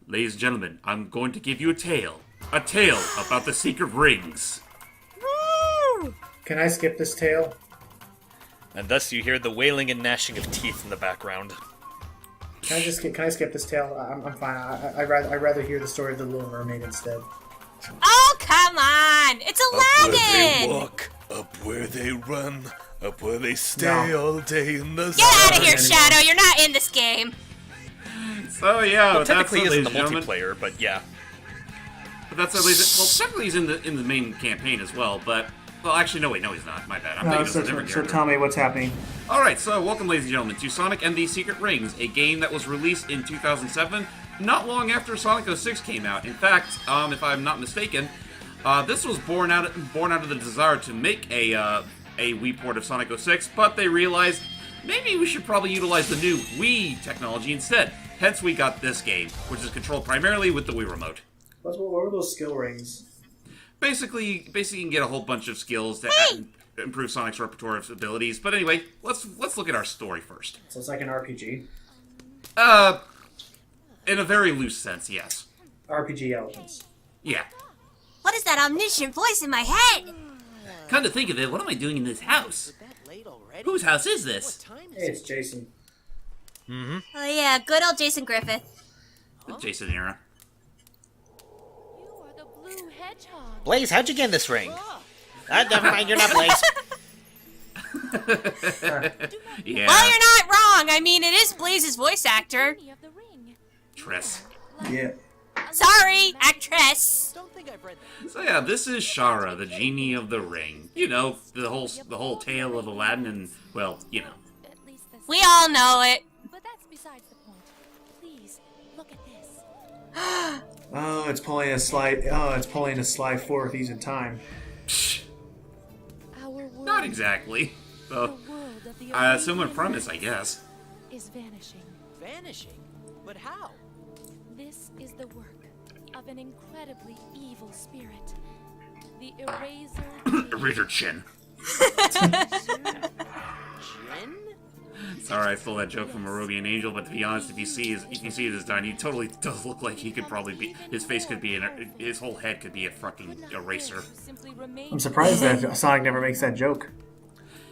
ladies and gentlemen, I'm going to give you a tale. A tale about the secret rings. Woo! Can I skip this tale? And thus you hear the wailing and gnashing of teeth in the background. Can I skip this tale? I'm fine. I'd rather hear the story of the Little Mermaid instead. Oh, come on! It's Up where they Aladdin! walk, up where they run, up where they stay all day in the sun. Get out of here, Shadow! You're not in this game! So yeah, Well, that's technically it, he's in the ladies and gentlemen. multiplayer, but yeah. But that's at least, well, technically he's in the main campaign as well, but, well, actually, no, wait, no, he's not. My bad. I'm thinking of a different So character. tell me what's happening. Alright, so welcome, ladies and gentlemen, to Sonic and the Secret Rings, a game that was released in 2007, not long after Sonic 06 came out. In fact, if I'm not mistaken, this was born out of the desire to make a Wii port of Sonic 06, but they realized maybe we should probably utilize the new Wii technology instead. Hence, we got this game, which is controlled primarily with the Wii remote. What were those skill rings? Basically, you can get a whole bunch of skills to improve Sonic's repertoire of abilities. But anyway, let's look at our story first. So it's like an RPG? In a very loose sense, yes. RPG elements. Yeah. What is that omniscient voice in my head? Come to think of it, what am I doing in this house? Whose house is this? Hey, it's Jason. Oh yeah, good old Jason Griffith. The Jason era. You are the blue hedgehog. Blaze, how'd you get in this ring? Never mind, you're not Blaze. Yeah. Well, you're not wrong. I mean, it is Blaze's voice actor. Genie of the ring. Tress. Yeah. Sorry, actress. Don't think I've read that. So yeah, this is Shara, the genie of the ring. You know, the whole tale of Aladdin and, well, you know. At least that's... We all know it. But that's besides the point. Please, look at this. Oh, it's pulling a sly fourth ease in time. Psh, Our world, not exactly. the So, world of the similar Arabian premise, I Nights guess. is vanishing. Vanishing? But how? This is the work of an incredibly evil spirit. The Eraser. Eraser Chin. Jin? Sorry, I stole that joke from Arubian Angel, but to be honest, if you see his design, he totally does look like he could probably be. His face could be his whole head could be a fucking eraser. Simply remain I'm surprised that Sonic never makes that joke.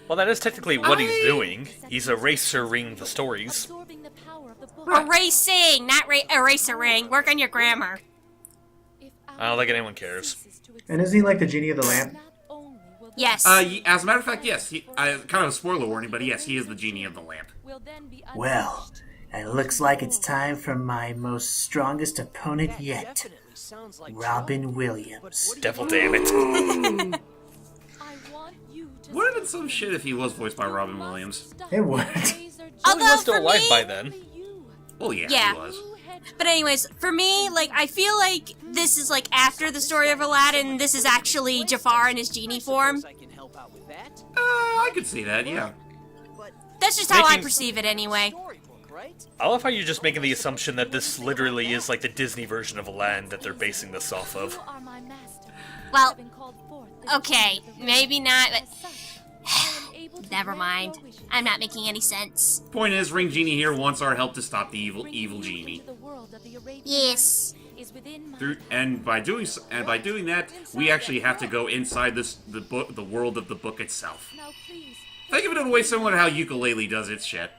Well, that is technically what he's doing. He's erasering the stories. absorbing the power of the book. Erasing, not erasering. Work on your grammar. If I don't think anyone cares. ceases to And isn't he like the genie of the lamp? not only will the Yes. As a matter of fact, yes. Kind of a spoiler warning, but yes, he is the genie of the lamp. will then be Well, it looks like it's time for my most strongest opponent yet, Definitely sounds like Robin trouble. Williams. Devil damn it. I want you to Would have been some shit if he was voiced by Robin Williams. It would. Well, he Although was still for alive me- by then. Well, yeah, Yeah. he was. But anyways, for me, like, I feel like this is, like, after the story of Aladdin, this is actually Jafar in his genie form. I can help out with that. I could see that, yeah. But That's just how I Making- perceive it anyway. storybook, right? I love how you're just making the assumption that this literally is like the Disney version of Aladdin that they're basing this off of. You are my master. Well, Having called forth the okay, genius of the maybe not, but As such, I am able to never grant mind. your wishes. I'm not making any sense. Point is, Ring Genie here wants our help to stop the evil Bringing you genie. into the world of the Arabian Yes. Nights is within my And by doing that, we actually have to go inside the world of the book itself. Now please, Think of it in a way similar to how Ukulele does its shit.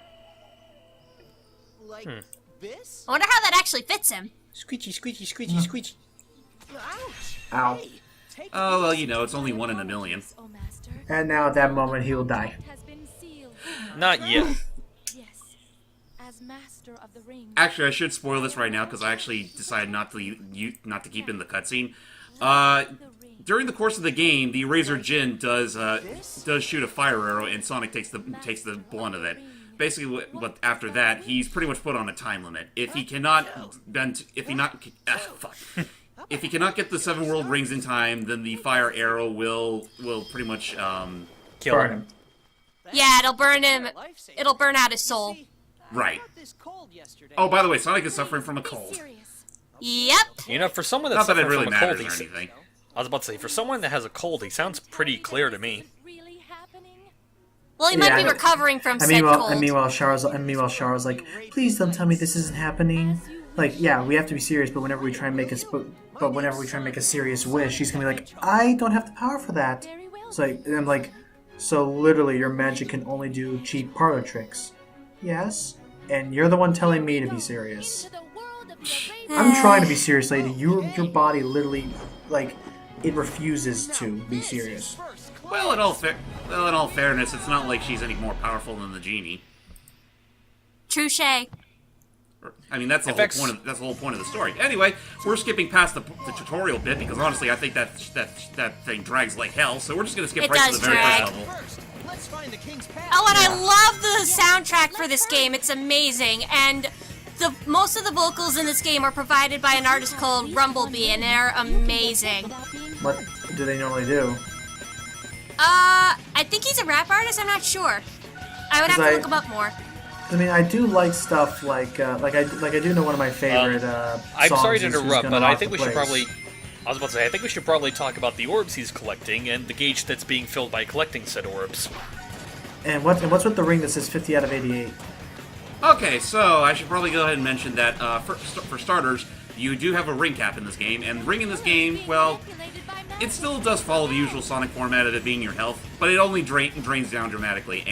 Like this? I wonder how that actually fits him. Squeechy, squeechy, squeechy, squeechy. Ouch! Ow. Hey, take Oh, well, you know, it's only 1 in a million. yes, O master. And now at that moment he will die. Has been sealed. Not yet. Yes, as master of the ring. Actually, I should spoil this right now because I actually decided not to keep in the cutscene. During the course of the game, the Razor Jin does shoot a fire arrow, and Sonic takes the blunt of it. Basically, but after that, he's pretty much put on a time limit. If he cannot if he cannot get the 7 world rings in time, then the fire arrow will pretty much Kill Burn him. him. Yeah, it'll burn him. lifesaver. It'll burn out his soul. See, right. I got this cold yesterday. Oh, by the way, Sonic is suffering from a Be cold. serious. Yep. You know, for someone that's Not that it suffering really from a cold, matters or he's- anything. I was about to say, for someone that has a cold, he sounds pretty clear to me. Really happening? Well, he might Yeah, I be know. recovering from And said meanwhile, cold. and meanwhile, Char's like, please don't tell me this isn't happening. like, yeah, we have to be serious, but whenever we try and make a serious wish, she's gonna be like, I don't have the power for that. Very well. It's like, and I'm like, so literally your magic can only do cheap parlor tricks. Yes, and you're the one telling me to be serious. Into the world of the erased I'm trying to be serious, lady. Your body literally, like, it refuses to be serious. Well, in all fairness, it's not like she's any more powerful than the genie. Touche. I mean, that's the whole point of the story. Anyway, we're skipping past the tutorial bit because honestly, I think that thing drags like hell. So we're just gonna skip It right to does the very drag. first level. First, let's find the king's palace. Oh, and I love the soundtrack for this game. It's amazing. And most of the vocals in this game are provided by an artist called Rumblebee, and they're amazing. What do they normally do? I think he's a rap artist. I'm not sure. I would have to look him up more. I mean, I do like stuff like I do know one of my favorite. I'm songs sorry to is Who's interrupt, Gonna but I Rock think the we should Place. probably. I was about to say, I think we should probably talk about the orbs he's collecting and the gauge that's being filled by collecting said orbs. And what's with the ring that says 50 out of 88? Okay, so I should probably go ahead and mention that for starters, you do have a ring cap in this game, and the ring in this game, well, it still does follow the usual Sonic format of it being your health, but it only drains down dramatically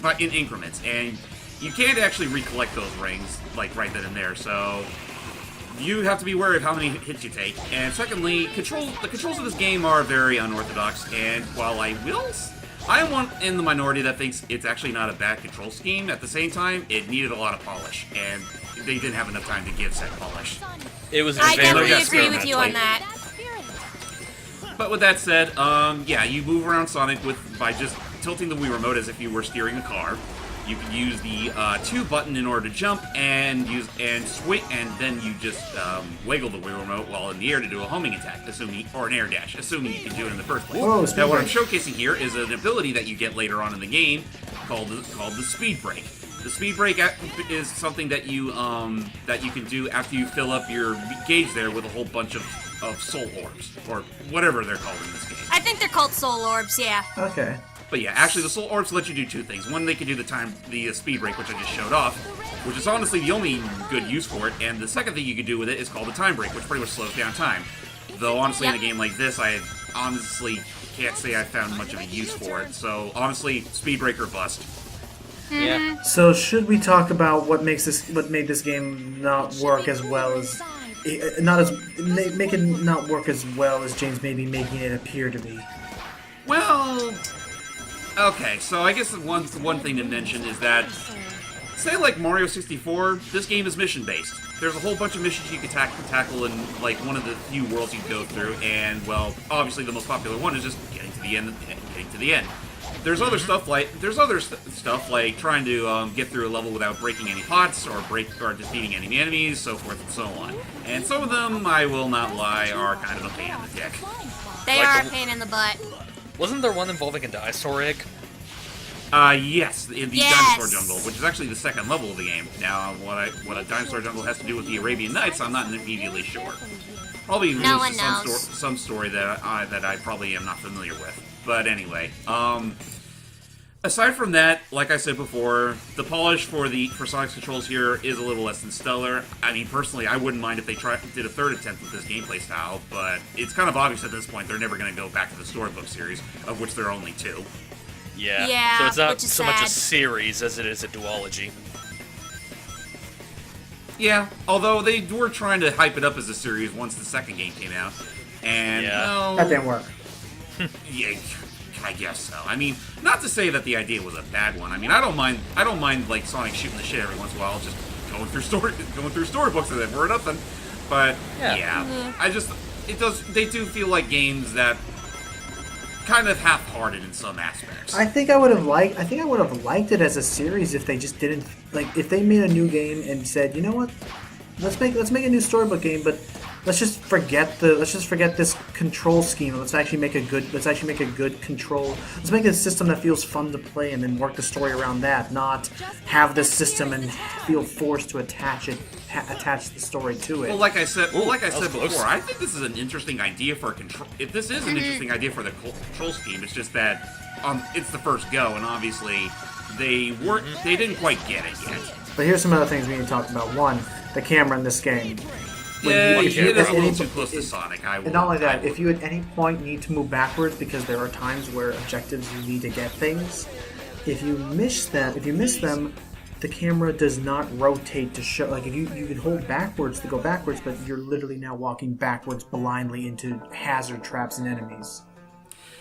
but in increments, and you can't actually recollect those rings like right then and there. So you have to be wary of how many hits you take. And secondly, the controls of this game are very unorthodox, and while I am one in the minority that thinks it's actually not a bad control scheme, at the same time, it needed a lot of polish, and they didn't have enough time to give said polish. It was I very definitely agree with you on that. But with that said, yeah, you move around Sonic by just tilting the Wii Remote as if you were steering a car. You can use the 2 button in order to jump and swing, and then you just wiggle the Wii Remote while in the air to do a homing attack, or an air dash, assuming you can do it in the first place. Whoa, now, what I'm speed showcasing here is an ability that you get later on in the game called the Speed Break. The Speed Break is something that you can do after you fill up your gauge there with a whole bunch of soul orbs, or whatever they're called in this game. I think they're called soul orbs, yeah. Okay. But yeah, actually, the soul orbs let you do 2 things. One, they can do the speed break, which I just showed off, which is honestly the only good use for it. And the second thing you can do with it is called the time break, which pretty much slows down time. Though honestly, in a game like this, I honestly can't say I found much of a use for it. So honestly, speed break or bust. Yeah. So should we talk about what made this game not work as well as make it not work as well as James may be making it appear to be? Well, okay, so I guess one thing to mention is that, say like Mario 64, this game is mission-based. There's a whole bunch of missions you can tackle in like one of the few worlds you go through, and well, obviously the most popular one is just getting to the end. There's other stuff like trying to get through a level without breaking any pots or defeating any enemies, so forth and so on. And some of them, I will not lie, are kind of a pain in the dick. They are a pain in the butt. Wasn't there one involving a dinosaur egg? Yes, in the Dinosaur Jungle, which is actually the second level of the game. Now, what a Dinosaur Jungle has to do with the Arabian Nights, I'm not immediately sure. Probably No one relates to knows. some story that I probably am not familiar with. But anyway, aside from that, like I said before, the polish for Sonic's controls here is a little less than stellar. I mean, personally, I wouldn't mind if they did a third attempt with this gameplay style, but it's kind of obvious at this point they're never going to go back to the storybook series, of which there are only 2. Yeah. Yeah, So it's not which is so much a sad. series as it is a duology. Yeah, although they were trying to hype it up as a series once the second game came out, and Yeah. well, That didn't work. yeah, I guess so. I mean, not to say that the idea was a bad one. I mean, I don't mind like Sonic shooting the shit every once in a while, just going through storybooks with it for nothing. But yeah, they do feel like games that kind of half-hearted in some aspects. I think I would have liked it as a series if they just didn't if they made a new game and said, you know what, let's make a new storybook game, but let's just forget this control scheme. Let's actually make a good control. Let's make a system that feels fun to play and then work the story around that. Not have this system and feel forced to attach the story to it. Well, like I said close. before, I think this is an interesting idea for a control. If this is an interesting idea for the control scheme, it's just that it's the first go, and obviously they didn't quite get it yet. But here's some other things we need to talk about. One, the camera in this game. Yeah, if you- it is a little if- too close to Sonic. I will. And not only that, I will. if you at any point need to move backwards because there are times where objectives you need to get things, if you miss them, the camera does not rotate to show. Like if you can hold backwards to go backwards, but you're literally now walking backwards blindly into hazard traps and enemies.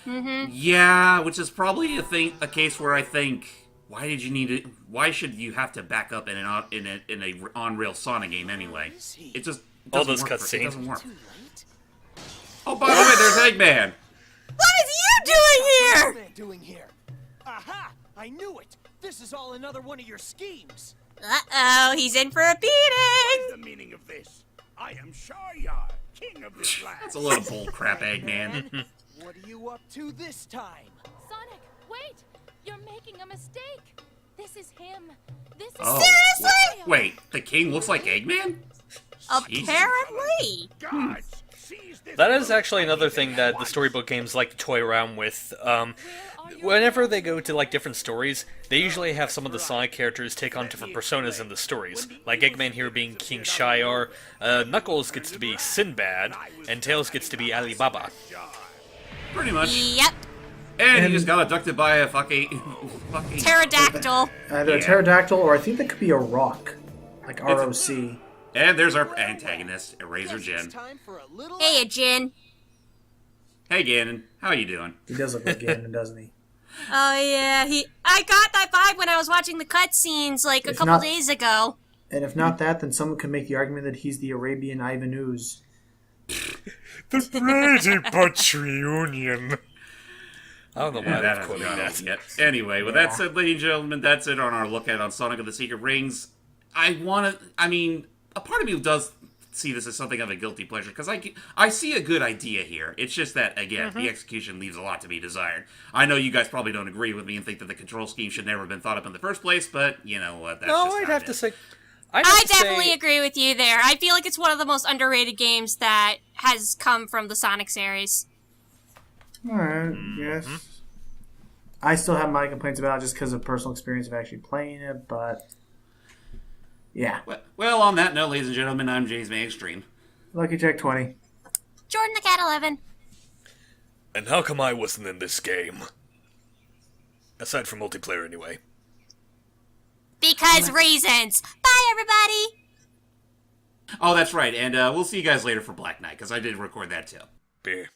Yeah, which is probably a case where I think, why did you need it? Why should you have to back up in a on-rail Sonic game anyway? It just All doesn't those work for- it cutscenes. doesn't work. Oh, by the way, there's Eggman. What is you doing here? Man doing here? Aha! I knew it. This is all another one of your schemes. Uh-oh, he's in for a beating. The meaning of this. I am Sharyar, king of this land. That's a lot of bull crap, Eggman. What are you up to this time? Sonic, wait! You're making a mistake. This is him. This is Oh. Seriously? Wait, the king looks like Eggman? Apparently. Gods, seize this That is actually another thing that the storybook games like to toy around with. Whenever they go to like different stories, they usually have some of the Sonic characters take on different personas in the stories. Like Eggman here being King Shiar, Knuckles gets to be Sinbad, and Tails gets to be Alibaba. Pretty much. Yep. And he just got abducted by a fucking Pterodactyl. Either a Yeah. pterodactyl or I think that could be a rock, like ROC. And there's our antagonist, Eraser Guess it's Jin. time for a little Hey, Jin. Hey, Ganon, how you doing? He does look like Ganon, doesn't he? Oh yeah, I got that vibe when I was watching the cutscenes like a If couple not- days ago. And if not that, then someone could make the argument that he's the Arabian Ivan Ooze. The Brady Bunch reunion. I don't know why Yeah, that I'm hasn't quoting gone that. over yet. Anyway, with that said, ladies and gentlemen, that's it on our look at on Sonic of the Secret Rings. A part of me does see this as something of a guilty pleasure, because I see a good idea here. It's just that, again, the execution leaves a lot to be desired. I know you guys probably don't agree with me and think that the control scheme should never have been thought up in the first place, but you know what, that's just No, I'd how have it to is. say. I definitely agree with you there. I feel like it's one of the most underrated games that has come from the Sonic series. Alright, yes. I still have my complaints about it just because of personal experience of actually playing it, but yeah. Well, on that note, ladies and gentlemen, I'm JamesmanXtreme. Lucky Jack 20. Jordan the Cat 11. And how come I wasn't in this game? Aside from multiplayer, anyway. Because reasons. Bye, everybody. Oh, that's right, and we'll see you guys later for Black Knight, because I did record that too. Beer.